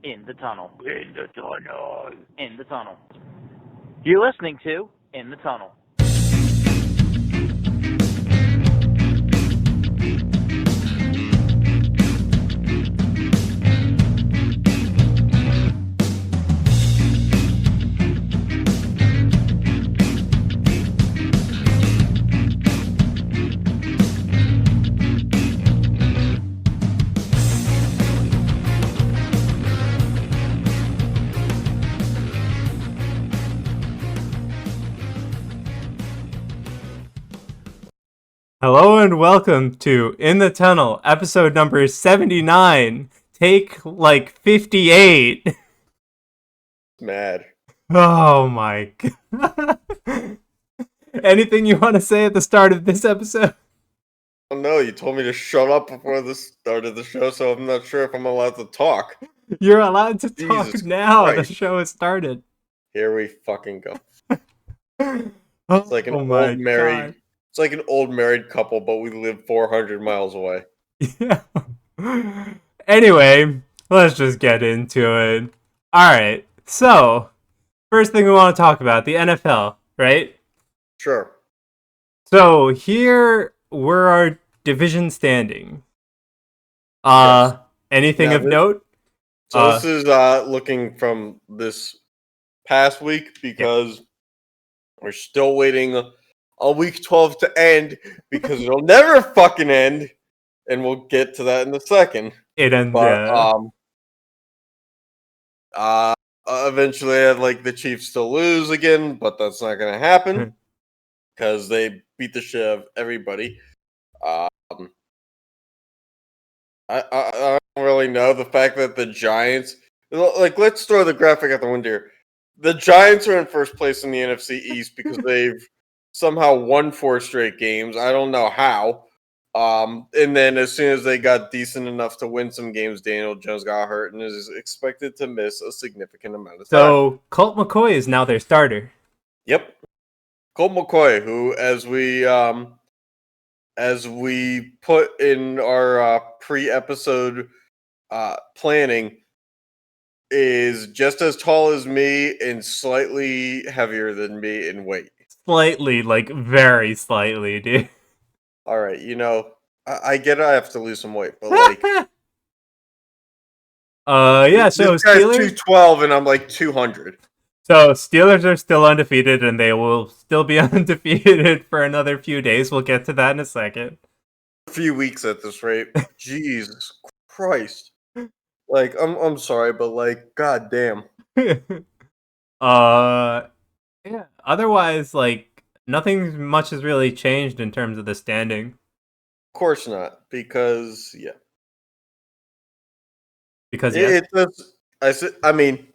In the tunnel. In the tunnel. In the tunnel. You're listening to In the Tunnel. Hello and welcome to In the Tunnel, episode number 79, take like 58. Mad. Oh my god. Anything you want to say at the start of this episode? Oh no, you told me to shut up before the start of the show, so I'm not sure if I'm allowed to talk. You're allowed to talk Jesus now. Christ. The show has started. Here we fucking go. Oh It's like an my old married. god. It's like an old married couple, but we live 400 miles away. Yeah. Anyway, let's just get into it. Alright, so, first thing we want to talk about, the NFL, right? Sure. So here were our division standing. Yes. Anything Now of note? So this is looking from this past week because we're still waiting on week 12 to end because it'll never fucking end, and we'll get to that in a second. It ends. But eventually I'd like the Chiefs to lose again, but that's not gonna happen because they beat the shit out of everybody. I don't really know the fact that the Giants, like, let's throw the graphic out the window here. The Giants are in first place in the NFC East because they've somehow won 4 straight games. I don't know how. And then as soon as they got decent enough to win some games, Daniel Jones got hurt and is expected to miss a significant amount of time. So Colt McCoy is now their starter. Yep. Colt McCoy, who, as we put in our pre-episode planning, is just as tall as me and slightly heavier than me in weight. Slightly, like very slightly, dude. All right, I get it. I have to lose some weight, but like, yeah. So this guy's Steelers 212 and I'm like 200. So Steelers are still undefeated, and they will still be undefeated for another few days. We'll get to that in a second. A few weeks at this rate. Jesus Christ. Like, I'm sorry, but like, goddamn. Yeah. Otherwise, like, nothing much has really changed in terms of the standing. Of course not, because yeah. Because I mean,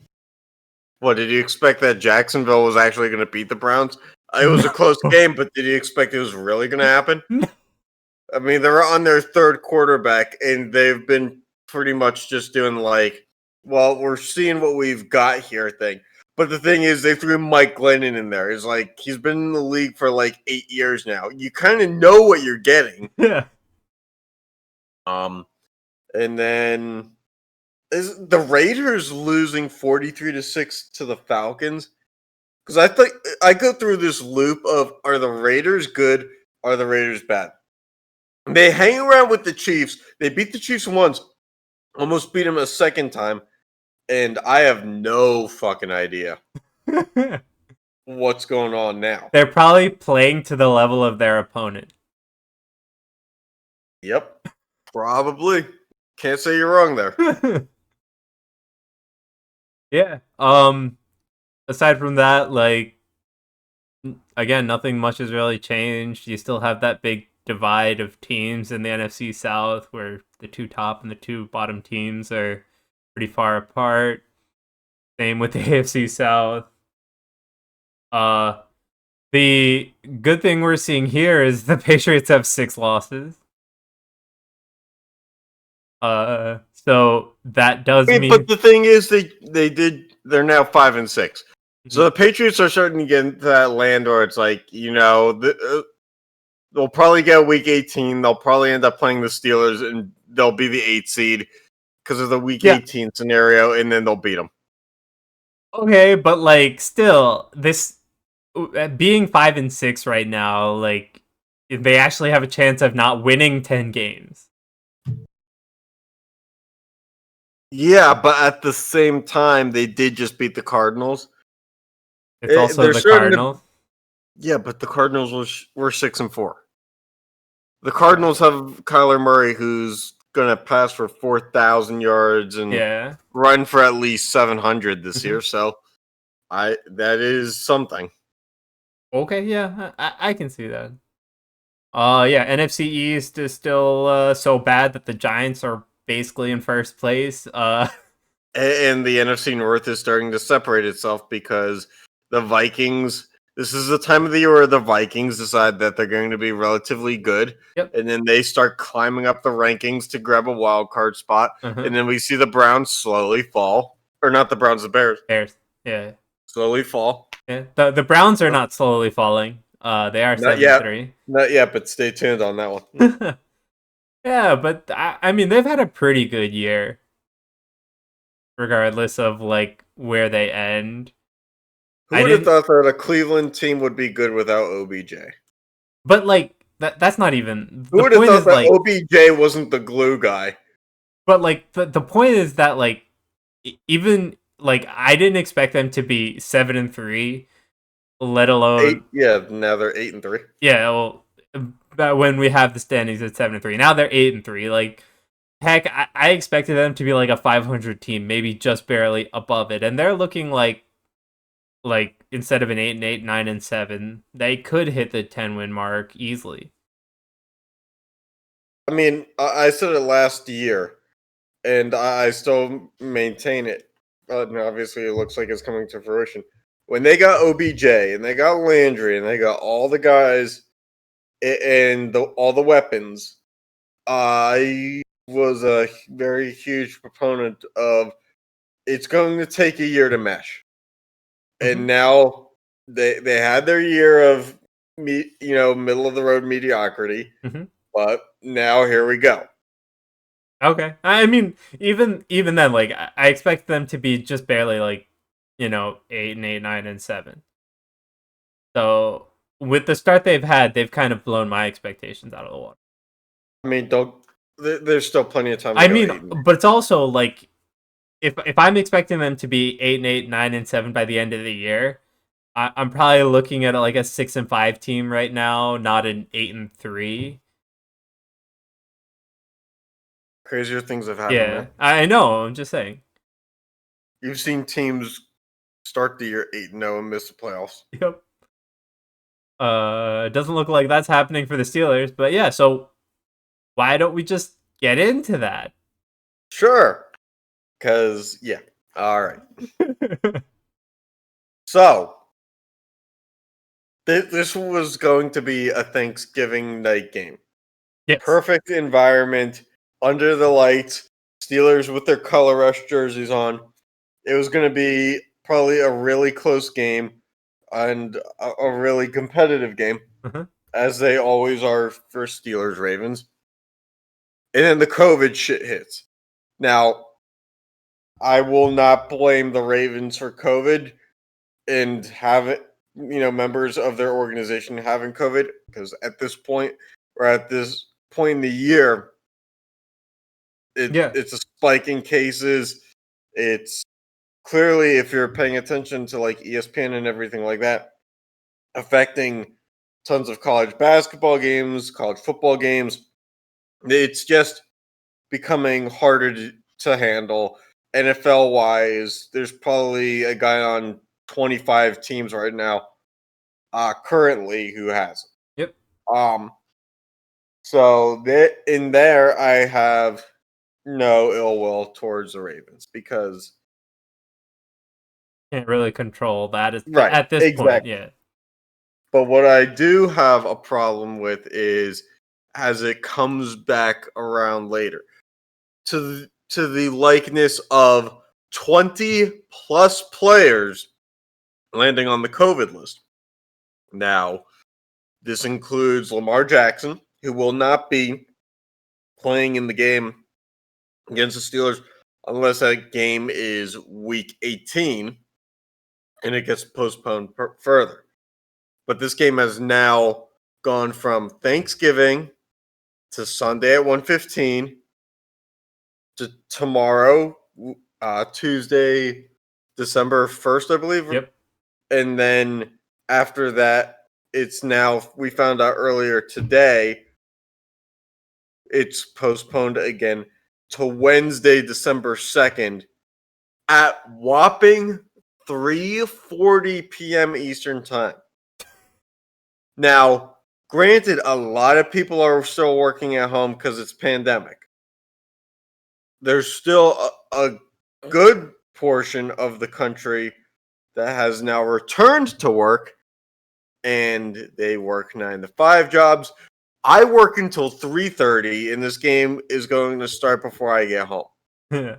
what did you expect that Jacksonville was actually going to beat the Browns? It was a close game, but did you expect it was really going to happen? I mean, they're on their third quarterback, and they've been pretty much just doing like, well, we're seeing what we've got here thing. But the thing is, they threw Mike Glennon in there. It's like, he's been in the league for like 8 years now. You kind of know what you're getting. Yeah. And then is the Raiders losing 43-6 to the Falcons? Because I think I go through this loop of, are the Raiders good? Are the Raiders bad? They hang around with the Chiefs. They beat the Chiefs once, almost beat them a second time, and I have no fucking idea what's going on now. They're probably playing to the level of their opponent. Yep, probably. Can't say you're wrong there. Yeah. Aside from that, like, again, nothing much has really changed. You still have that big divide of teams in the NFC South where the 2 top and the 2 bottom teams are pretty far apart. Same with the AFC South. The good thing we're seeing here is the Patriots have 6 losses. So that does mean. But the thing is, they're now 5-6. So the Patriots are starting to get into that land where it's like, they'll probably get week 18. They'll probably end up playing the Steelers, and they'll be the 8th seed. because of the Week Yeah. 18 scenario, and then they'll beat them. Okay, but like still, this being 5-6 right now, like they actually have a chance of not winning 10 games. Yeah, but at the same time, they did just beat the Cardinals. It's also They're the starting to, Cardinals. yeah, but the Cardinals were 6-4. The Cardinals have Kyler Murray, who's gonna pass for 4,000 yards and Yeah. run for at least 700 this Mhm. year. So, that is something. Okay, yeah, I can see that. Yeah, NFC East is still so bad that the Giants are basically in first place. And the NFC North is starting to separate itself because the Vikings. This is the time of the year where the Vikings decide that they're going to be relatively good, Yep. and then they start climbing up the rankings to grab a wild card spot, Uh-huh. and then we see the Browns slowly fall, or not the Browns, the Bears Bears. Yeah. slowly fall. Yeah. The Browns are not slowly falling. They are Not yet, 7-3. not yet, but stay tuned on that one. Yeah, but I mean they've had a pretty good year, regardless of like where they end. Who I would have didn't, thought that a Cleveland team would be good without OBJ? but like that's not even Who the would have point. thought Is that like, OBJ wasn't the glue guy? but like the point is that like even like I didn't expect them to be 7-3, let alone Yeah, now they're 8-3. yeah. Well, when we have the standings at 7-3, now they're 8-3. Like heck, I expected them to be like a 500 team, maybe just barely above it, and they're looking like instead of an 8-8, 9-7, they could hit the 10-win mark easily. I mean, I said it last year, and I still maintain it. But obviously, it looks like it's coming to fruition. When they got OBJ and they got Landry and they got all the guys and all the weapons, I was a very huge proponent of it's going to take a year to mesh. And now they had their year of middle of the road mediocrity, Mm-hmm. but now here we go. Okay. I mean, even then, like I expect them to be just barely like, 8-8, 9-7. So with the start they've had, they've kind of blown my expectations out of the water. I mean, don't. There's still plenty of time to I go mean, 8. but it's also like if I'm expecting them to be 8-8, 9-7 by the end of the year, I'm probably looking at like a 6-5 team right now, not an 8-3. Crazier things have happened, Yeah, man. I know. I'm just saying. You've seen teams start the year 8-0 and miss the playoffs. Yep. It doesn't look like that's happening for the Steelers, but yeah. So why don't we just get into that? Sure, because yeah. All right. So this was going to be a Thanksgiving night game. Yes. Perfect environment under the lights. Steelers with their color rush jerseys on. It was going to be probably a really close game and a really competitive game, Uh-huh. as they always are for Steelers Ravens. And then the COVID shit hits. Now, I will not blame the Ravens for COVID and have it, members of their organization having COVID, because at this point, or at this point in the year, Yeah. it's a spike in cases. It's clearly, if you're paying attention to like ESPN and everything like that, affecting tons of college basketball games, college football games. It's just becoming harder to handle. NFL wise, there's probably a guy on 25 teams right now, currently, who has Yep. it. So in there, I have no ill will towards the Ravens because Can't really control that right, at this point. exactly. Yeah. But what I do have a problem with is as it comes back around later to the likeness of 20 plus players landing on the COVID list. Now, this includes Lamar Jackson, who will not be playing in the game against the Steelers unless that game is week 18 and it gets postponed further. But this game has now gone from Thanksgiving to Sunday at 1:15 to tomorrow, Tuesday, December 1st, I believe. Yep. And then after that, it's now, we found out earlier today, it's postponed again to Wednesday, December 2nd at whopping 3:40 p.m. Eastern Time. Now, granted, a lot of people are still working at home because it's pandemic. There's still a good portion of the country that has now returned to work, and they work 9 to 5 jobs. I work until 3:30, and this game is going to start before I get home.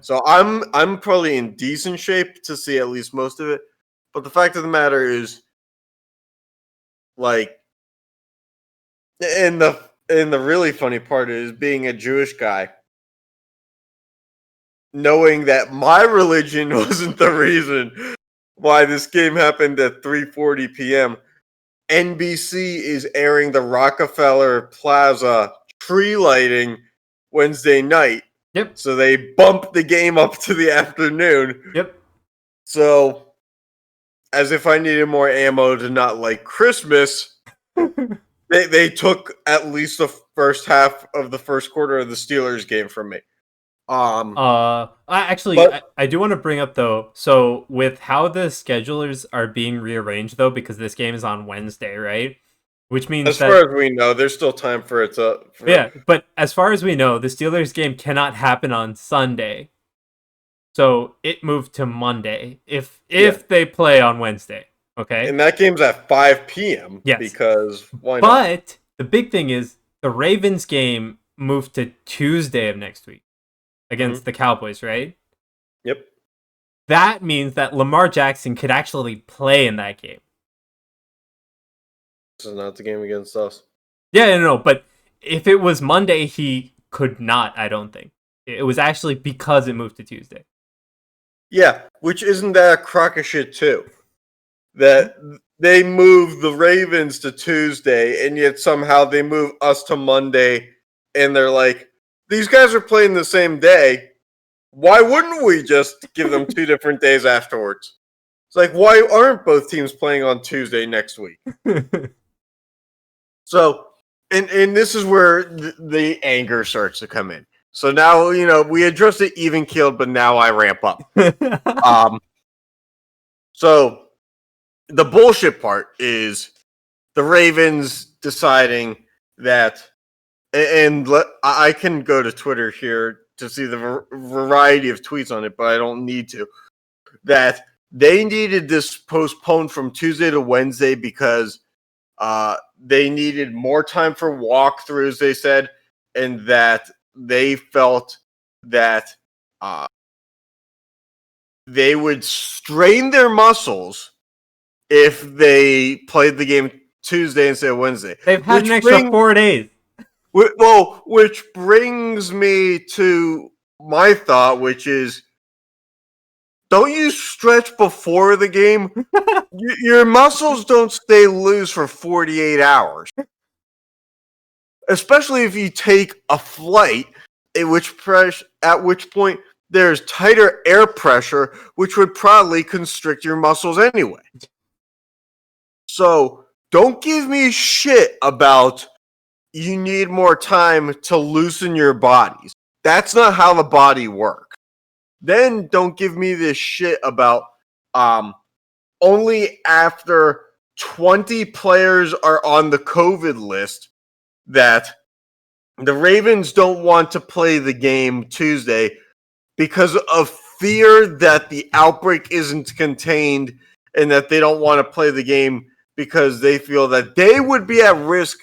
So I'm probably in decent shape to see at least most of it. But the fact of the matter is, like, and the really funny part is, being a Jewish guy, knowing that my religion wasn't the reason why this game happened at 3:40 p.m. NBC is airing the Rockefeller Plaza tree lighting Wednesday night. Yep. So they bumped the game up to the afternoon. Yep. So, as if I needed more ammo to not like Christmas, they took at least the first half of the first quarter of the Steelers game from me. I do want to bring up though, so with how the schedulers are being rearranged though, because this game is on Wednesday, right? Which means as far as we know, there's still time for it to. Yeah, but as far as we know, the Steelers game cannot happen on Sunday. So it moved to Monday if they play on Wednesday. Okay. And that game's at 5 p.m. Yes. Because why not? But the big thing is the Ravens game moved to Tuesday of next week against the Cowboys, right? Yep. That means that Lamar Jackson could actually play in that game. This is not the game against us. Yeah, no, but if it was Monday, he could not, I don't think. It was actually because it moved to Tuesday. Yeah, which isn't that a crock of shit too? That they move the Ravens to Tuesday, and yet somehow they move us to Monday, and they're like, these guys are playing the same day. Why wouldn't we just give them 2 different days afterwards? It's like, why aren't both teams playing on Tuesday next week? So, and this is where the anger starts to come in. So now, we addressed it even keeled, but now I ramp up. So the bullshit part is the Ravens deciding that, and I can go to Twitter here to see the variety of tweets on it, but I don't need to, that they needed this postponed from Tuesday to Wednesday because they needed more time for walkthroughs, they said, and that they felt that they would strain their muscles if they played the game Tuesday instead of Wednesday. They've had an extra 4 days. Well, which brings me to my thought, which is, don't you stretch before the game? Your muscles don't stay loose for 48 hours. Especially if you take a flight, at which point there's tighter air pressure, which would probably constrict your muscles anyway. So don't give me shit about you need more time to loosen your bodies. That's not how the body works. Then don't give me this shit about only after 20 players are on the COVID list that the Ravens don't want to play the game Tuesday because of fear that the outbreak isn't contained and that they don't want to play the game because they feel that they would be at risk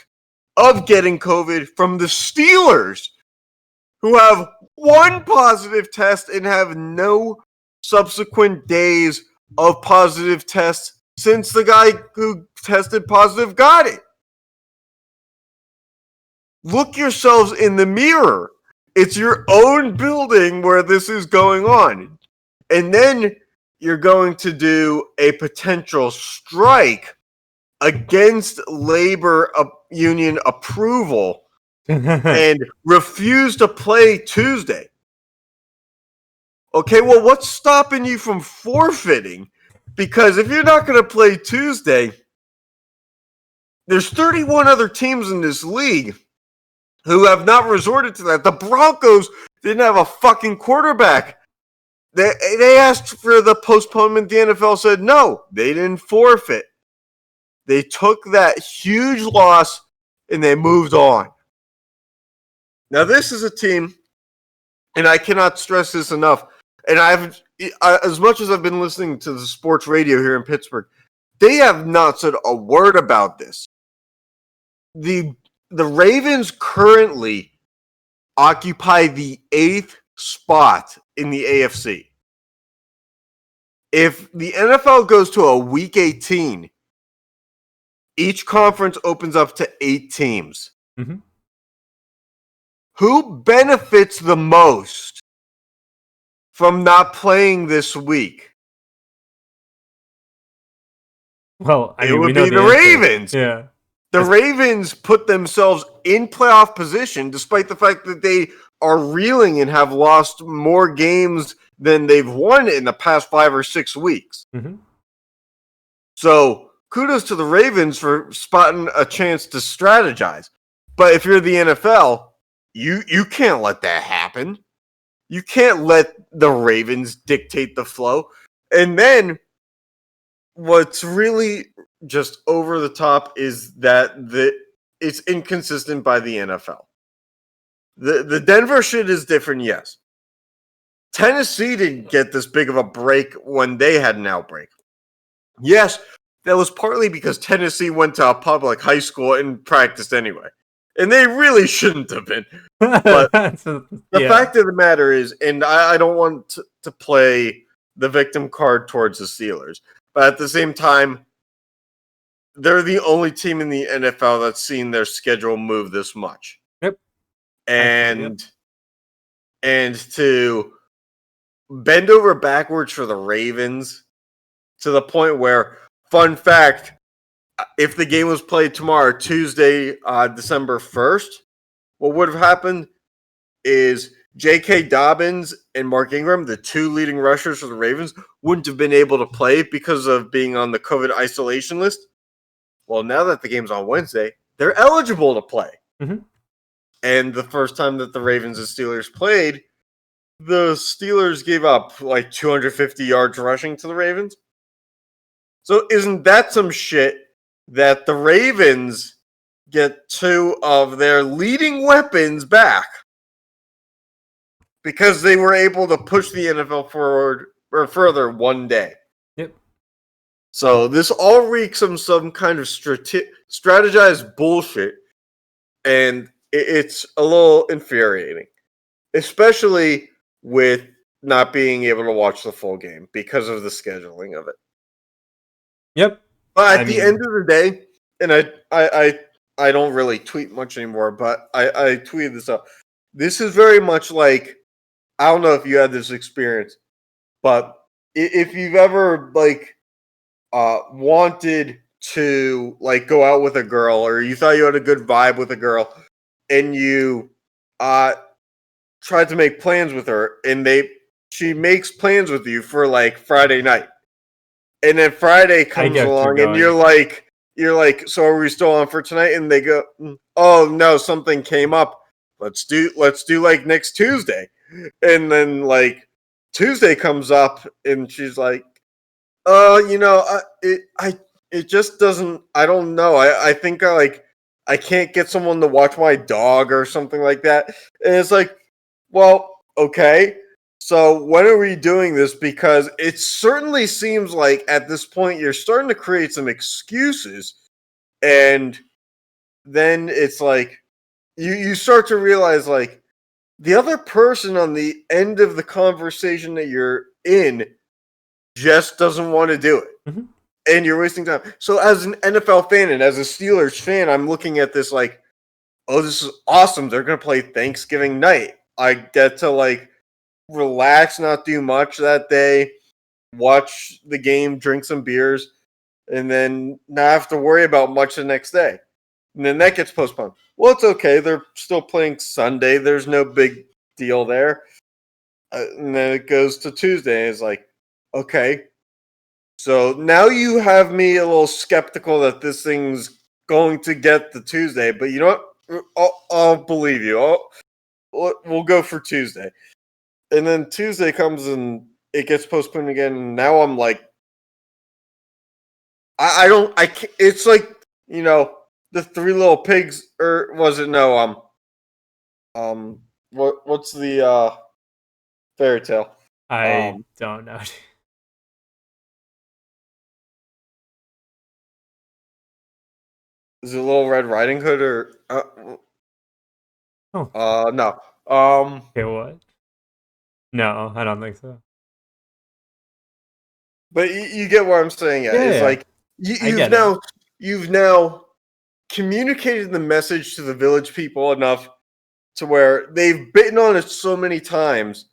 of getting COVID from the Steelers, who have one positive test and have no subsequent days of positive tests since the guy who tested positive got it. Look yourselves in the mirror. It's your own building where this is going on. And then you're going to do a potential strike against labor union approval and refuse to play Tuesday. Okay, well, what's stopping you from forfeiting? Because if you're not going to play Tuesday, there's 31 other teams in this league who have not resorted to that. The Broncos didn't have a fucking quarterback. They asked for the postponement. The NFL said no. They didn't forfeit. They took that huge loss and they moved on. Now, this is a team, and I cannot stress this enough, and as much as I've been listening to the sports radio here in Pittsburgh, they have not said a word about this. The Ravens currently occupy the 8th spot in the AFC. If the NFL goes to a Week 18, each conference opens up to 8 teams. Mm-hmm. Who benefits the most from not playing this week? Well, I mean, it would we know be the answer. Ravens. Yeah. The Ravens put themselves in playoff position despite the fact that they are reeling and have lost more games than they've won in the past 5 or 6 weeks. Mm-hmm. So kudos to the Ravens for spotting a chance to strategize. But if you're the NFL, you can't let that happen. You can't let the Ravens dictate the flow. And then what's really just over the top is that it's inconsistent by the NFL. The Denver shit is different, yes. Tennessee didn't get this big of a break when they had an outbreak. Yes, that was partly because Tennessee went to a public high school and practiced anyway. And they really shouldn't have been. But the fact of the matter is, and I don't want to play the victim card towards the Steelers, but at the same time, they're the only team in the NFL that's seen their schedule move this much. Yep. And to bend over backwards for the Ravens to the point where, fun fact, if the game was played tomorrow, Tuesday, December 1st, what would have happened is J.K. Dobbins and Mark Ingram, the 2 leading rushers for the Ravens, wouldn't have been able to play because of being on the COVID isolation list. Well, now that the game's on Wednesday, they're eligible to play. Mm-hmm. And the first time that the Ravens and Steelers played, the Steelers gave up like 250 yards rushing to the Ravens. So isn't that some shit that the Ravens get 2 of their leading weapons back because they were able to push the NFL forward or further one day? Yep. So this all reeks of some kind of strategized bullshit, and it's a little infuriating, especially with not being able to watch the full game because of the scheduling of it. Yep. But at the end of the day, and I don't really tweet much anymore, but I tweeted this out. This is very much like, I don't know if you had this experience, but if you've ever wanted to go out with a girl, or you thought you had a good vibe with a girl, and you tried to make plans with her, and she makes plans with you for Friday night. And then Friday comes along, and you're like, so are we still on for tonight? And they go, oh no, something came up. Let's do next Tuesday. And then Tuesday comes up, and she's like, it just doesn't. I don't know. I think I can't get someone to watch my dog or something like that. And it's like, well, okay. So when are we doing this? Because it certainly seems like at this point you're starting to create some excuses, and then it's like you start to realize the other person on the end of the conversation that you're in just doesn't want to do it. Mm-hmm. And you're wasting time. So as an NFL fan and as a Steelers fan, I'm looking at this oh, this is awesome. They're going to play Thanksgiving night. I get to like relax, not do much that day, watch the game, drink some beers, and then not have to worry about much the next day. And then that gets postponed. Well, it's okay. They're still playing Sunday. There's no big deal there. And then it goes to Tuesday. And it's like, okay. So now you have me a little skeptical that this thing's going to get to Tuesday. But you know what? I'll believe you. We'll go for Tuesday. And then Tuesday comes and it gets postponed again. And now I'm like, I can't, it's like, you know, the Three Little Pigs, or was it no, what's the fairy tale? I don't know. Is it Little Red Riding Hood or no. Okay, what? No, I don't think so. But you get what I'm saying. Yeah, it's like you've now communicated the message to the village people enough to where they've bitten on it so many times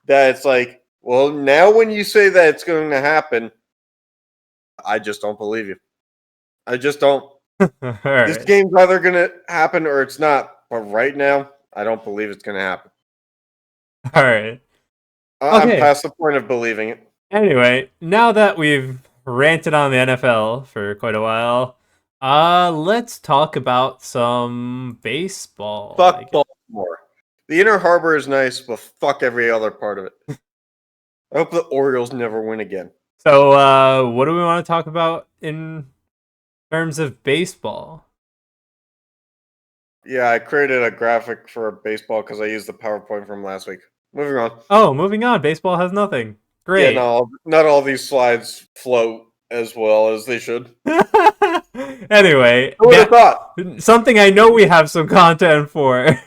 that it's like, well, now when you say that it's going to happen, I just don't believe you. I just don't. This game's either going to happen or it's not. But right now, I don't believe it's going to happen. All right. I'm past the point of believing it. Anyway, now that we've ranted on the NFL for quite a while, let's talk about some baseball. Fuck Baltimore. The Inner Harbor is nice, but fuck every other part of it. I hope the Orioles never win again. So, what do we want to talk about in terms of baseball? Yeah, I created a graphic for baseball because I used the PowerPoint from last week. Moving on. Oh, moving on. Baseball has nothing. Great. Yeah, no, not all these slides float as well as they should. Anyway, Who would have thought? Something I know we have some content for.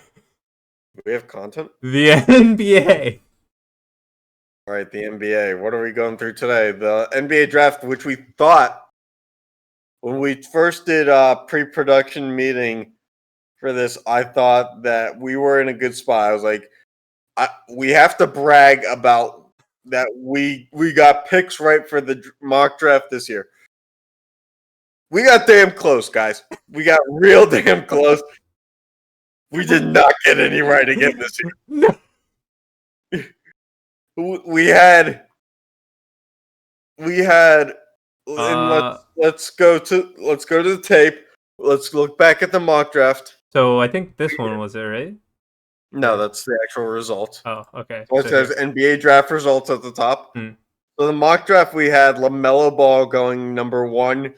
We have content? The NBA. All right, the NBA. What are we going through today? The NBA draft, which we thought when we first did a pre-production meeting for this, I thought that we were in a good spot. I was like, we have to brag about that we got picks right for the mock draft this year. We got damn close, guys. We got real damn close. We did not get any right again this year. No. We had and let's go to the tape. Let's look back at the mock draft. So I think this one was it, right? No, that's the actual result. Oh, okay. So it says NBA draft results at the top. Hmm. So the mock draft, we had LaMelo Ball going number 1.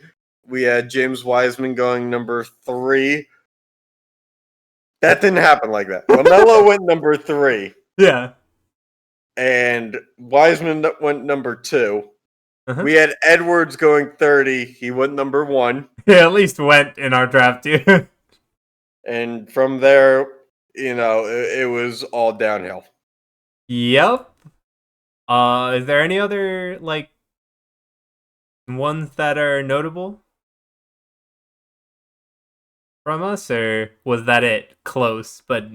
We had James Wiseman going number 3. That didn't happen like that. LaMelo went number 3. Yeah. And Wiseman went number 2. Uh-huh. We had Edwards going 30. He went number 1. He at least went in our draft, too. And from there, you know, it was all downhill. Yep. Is there any other, like, ones that are notable from us, or was that it? Close, but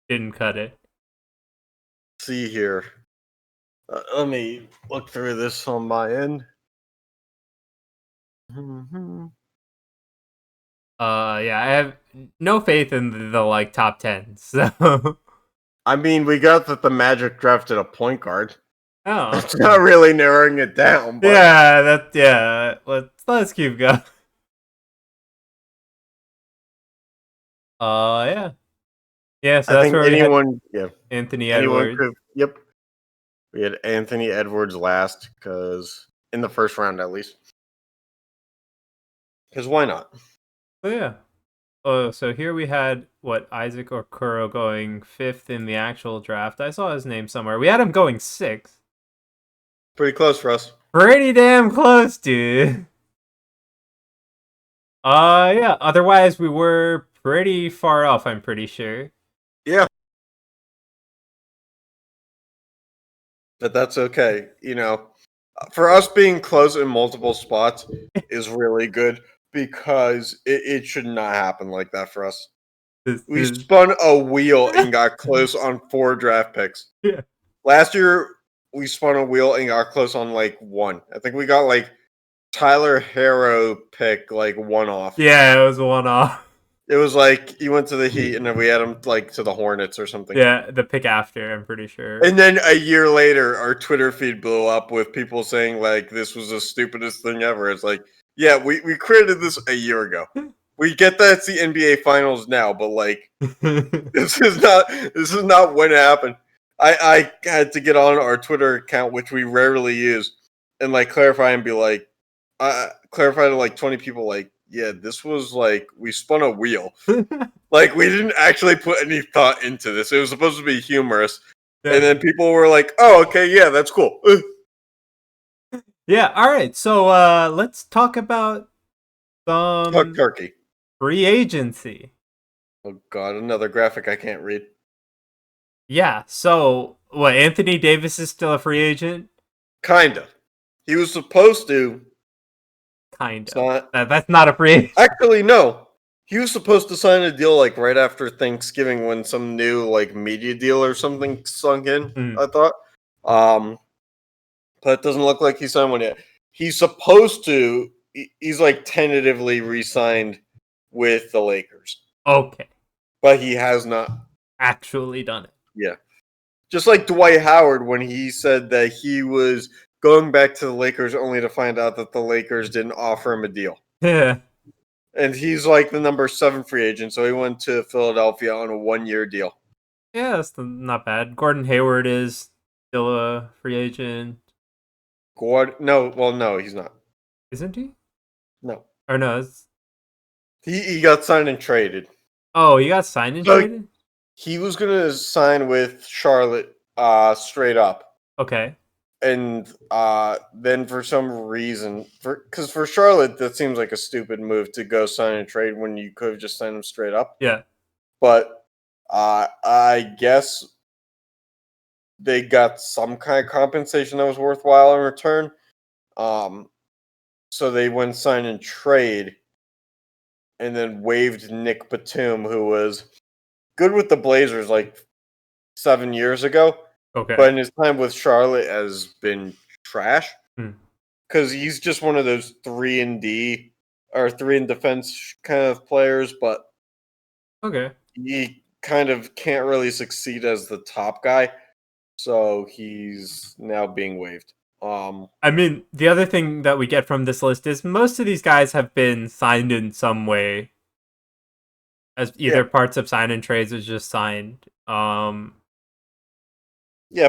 didn't cut it. See here. Let me look through this on my end. Mm-hmm. Yeah, I have no faith in the like top 10. So I mean, we got that the Magic drafted a point guard. oh, It's not really narrowing it down. But yeah. Let's keep going. Yeah. Yeah, so I that's think where anyone, Anthony anyone Edwards. yep. We had Anthony Edwards last because in the first round at least. Because why not? So yeah. Oh, so here we had Isaac Okoro going 5th in the actual draft. I saw his name somewhere. We had him going 6th. Pretty close for us. Pretty damn close, dude. Yeah. Otherwise, we were pretty far off, I'm pretty sure. Yeah. But that's okay. You know, for us being close in multiple spots is really good because it should not happen like that for us. We spun a wheel and got close on 4 draft picks. Yeah. Last year, we spun a wheel and got close on like 1. I think we got like Tyler Harrow pick like 1 off. Yeah, it was one off. It was like he went to the Heat and then we had him like to the Hornets or something. Yeah, the pick after, I'm pretty sure. And then a year later, our Twitter feed blew up with people saying like this was the stupidest thing ever. It's like, yeah, we created this a year ago. We get that it's the NBA Finals now, but like this is not when it happened. I had to get on our Twitter account, which we rarely use, and like clarify and be like, clarify to like 20 people, like, yeah, this was like we spun a wheel. Like we didn't actually put any thought into this. It was supposed to be humorous, and then people were like, "Oh, okay, yeah, that's cool." Yeah, all right. So let's talk about some Turkey. free agency. Oh God, another graphic I can't read. Yeah. So what? Anthony Davis is still a free agent. Kinda. He was supposed to. Kind of. That's not a free agent. Actually, no. He was supposed to sign a deal like right after Thanksgiving when some new like media deal or something sunk in. I thought, but it doesn't look like he signed one yet. He's supposed to. He's like tentatively re-signed with the Lakers. Okay. But he has not actually done it. Yeah. Just like Dwight Howard when he said that he was going back to the Lakers only to find out that the Lakers didn't offer him a deal. Yeah. And he's like the number 7 free agent, so he went to Philadelphia on a 1-year deal. Yeah, that's not bad. Gordon Hayward is still a free agent. No, he's not. Isn't he? No. Or no, he got signed and traded. Oh, he got signed and traded? He was going to sign with Charlotte straight up. Okay. And then for some reason, because for Charlotte, that seems like a stupid move to go sign and trade when you could have just signed him straight up. Yeah. But I guess they got some kind of compensation that was worthwhile in return. So they went sign and trade and then waived Nick Batum, who was good with the Blazers like 7 years ago. Okay. But in his time with Charlotte has been trash. Because he's just one of those 3-and-D or 3-and-defense kind of players, but okay, he kind of can't really succeed as the top guy. So he's now being waived. I mean, the other thing that we get from this list is most of these guys have been signed in some way, as either parts of sign and trades or just signed. Yeah,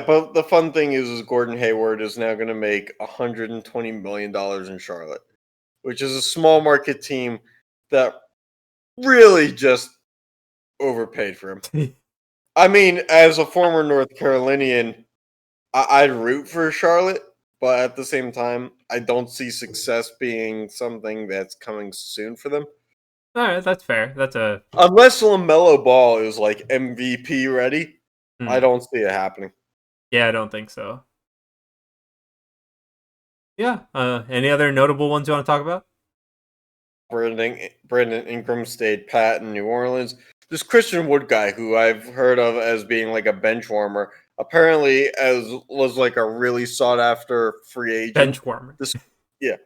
but the fun thing is Gordon Hayward is now going to make $120 million in Charlotte, which is a small market team that really just overpaid for him. I mean, as a former North Carolinian, I'd root for Charlotte, but at the same time, I don't see success being something that's coming soon for them. All right, that's fair. Unless LaMelo Ball is like MVP ready, I don't see it happening. Yeah, I don't think so. Yeah. Any other notable ones you want to talk about? Brandon Ingram stayed pat in New Orleans. This Christian Wood guy, who I've heard of as being like a bench warmer, apparently was like a really sought after free agent. Bench warmer. 3-year,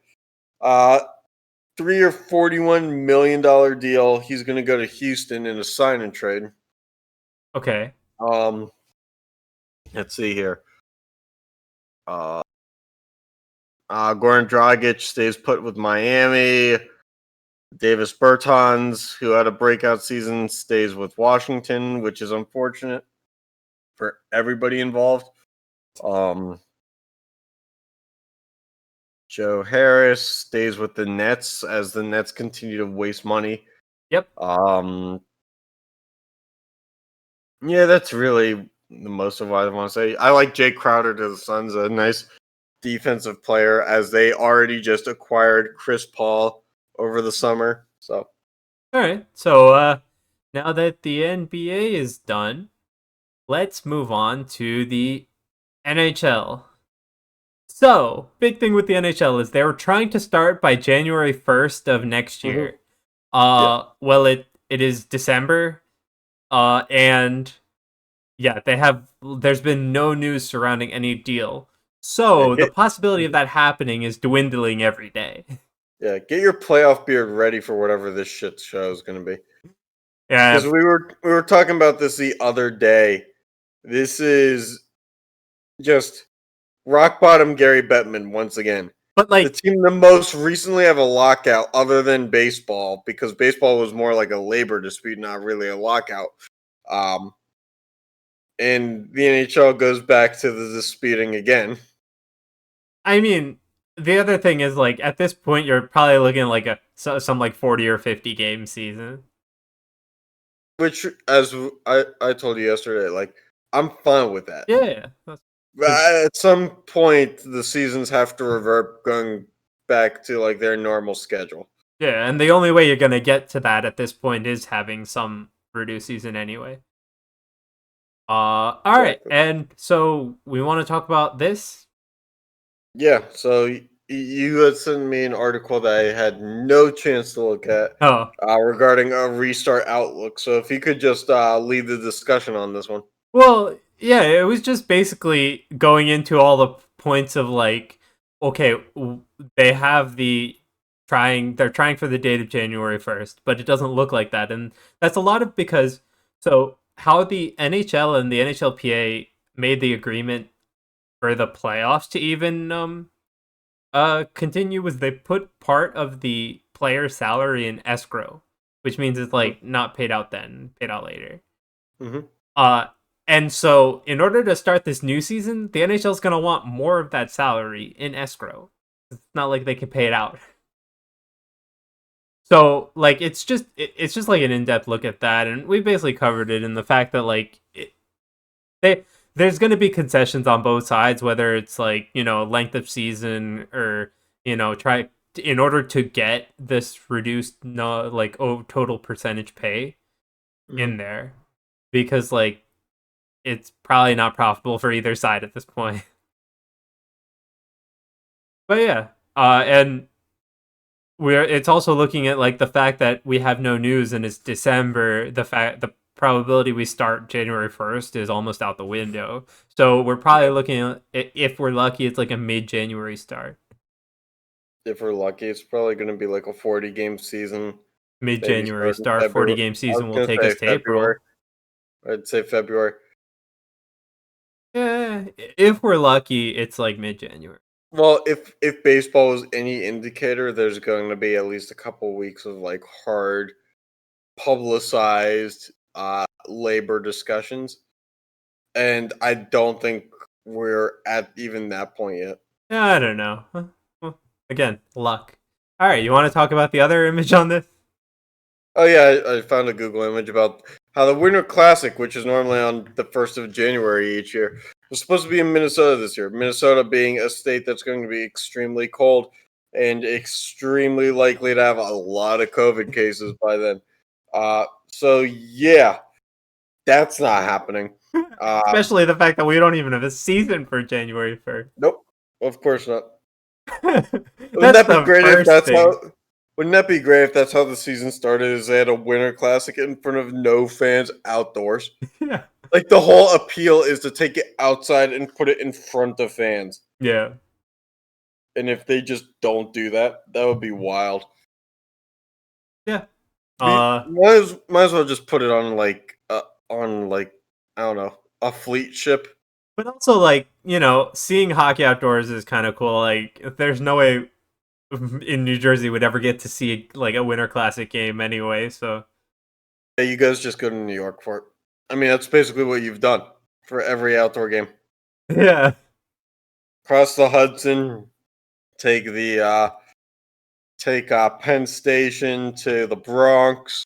$41 million deal. He's going to go to Houston in a sign and trade. Okay. Let's see here. Goran Dragic stays put with Miami. Davis Bertans, who had a breakout season, stays with Washington, which is unfortunate for everybody involved. Joe Harris stays with the Nets as the Nets continue to waste money. Yep. Yeah, that's really the most of what I want to say. I like Jay Crowder to the Suns, a nice defensive player, as they already just acquired Chris Paul over the summer. So, all right. So now that the NBA is done, let's move on to the NHL. So, big thing with the NHL is they were trying to start by January 1st of next year. Well, it is December, And yeah, there's been no news surrounding any deal. So the possibility of that happening is dwindling every day. Yeah, get your playoff beard ready for whatever this shit show is going to be. Because Yeah, we were talking about this the other day. This is just rock bottom Gary Bettman once again. but The like, team that most recently have a lockout, other than baseball, because baseball was more like a labor dispute, not really a lockout. Um, and the NHL goes back to the disputing again. I mean, the other thing is like at this point you're probably looking at like some like 40 or 50 game season. Which, as I told you yesterday, like I'm fine with that. Yeah, At some point, the seasons have to revert going back to like their normal schedule. yeah, and the only way you're gonna get to that at this point is having some reduced season anyway. All right, Exactly. and so we want to talk about this. Yeah. So you had sent me an article that I had no chance to look at Oh, regarding a restart outlook. So if you could just lead the discussion on this one. well, yeah, it was just basically going into all the points of like, okay, they have they're trying for the date of January 1st, but it doesn't look like that. And that's a lot of because, so how the NHL and the NHLPA made the agreement for the playoffs to even continue was they put part of the player's salary in escrow, which means it's like not paid out then, paid out later. Mm-hmm. Uh, and so in order to start this new season, the NHL is gonna want more of that salary in escrow. It's not like they can pay it out. So like it's just like an in-depth look at that, and we basically covered it in the fact that like there's going to be concessions on both sides, whether it's like length of season or try in order to get this reduced no like total percentage pay Mm-hmm. in there, because like it's probably not profitable for either side at this point. But yeah, and it's also looking at like the fact that we have no news and it's December. The probability we start January 1st is almost out the window. So we're probably looking at, if we're lucky, it's like a mid-January start. If we're lucky, it's probably going to be like a 40-game season. Maybe Mid-January start in start, 40 February. game I was season will going to take say us to February. April. I'd say February. Yeah, if we're lucky, it's like mid-January. Well, if baseball is any indicator, there's going to be at least a couple weeks of like hard publicized labor discussions, and I don't think we're at even that point yet. Yeah, I don't know. Well, again, luck. All right, you want to talk about the other image on this? Oh yeah, I found a Google image about how the Winter Classic, which is normally on the 1st of January each year, was supposed to be in Minnesota this year. Minnesota being a state that's going to be extremely cold and extremely likely to have a lot of COVID cases by then. So yeah, that's not happening. Especially the fact that we don't even have a season for January 1st. Nope, of course not. Wouldn't That's that be the great if first that's thing. how? Wouldn't that be great if that's how the season started? Is they had a Winter Classic in front of no fans outdoors? Yeah. Like the whole appeal is to take it outside and put it in front of fans. Yeah. And if they just don't do that, that would be wild. Yeah. Might as well just put it on like I don't know, a fleet ship. But also like, seeing hockey outdoors is kind of cool. Like there's no way in New Jersey would ever get to see like a Winter Classic game anyway, so Yeah, you guys just go to New York for it. I mean, that's basically what you've done for every outdoor game. yeah. Cross the Hudson, take the take Penn Station to the Bronx,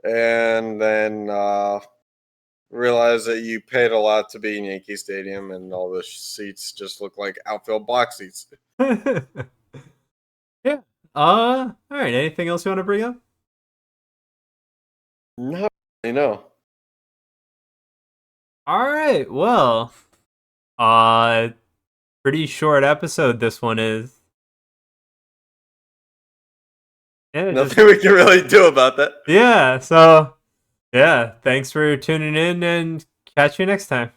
and then realize that you paid a lot to be in Yankee Stadium, and all the seats just look like outfield box seats. Yeah. All right, anything else you want to bring up? No, you know. All right. Well, uh pretty short episode this one is. Yeah, Nothing we can really do about that. yeah, so Yeah, thanks for tuning in and catch you next time.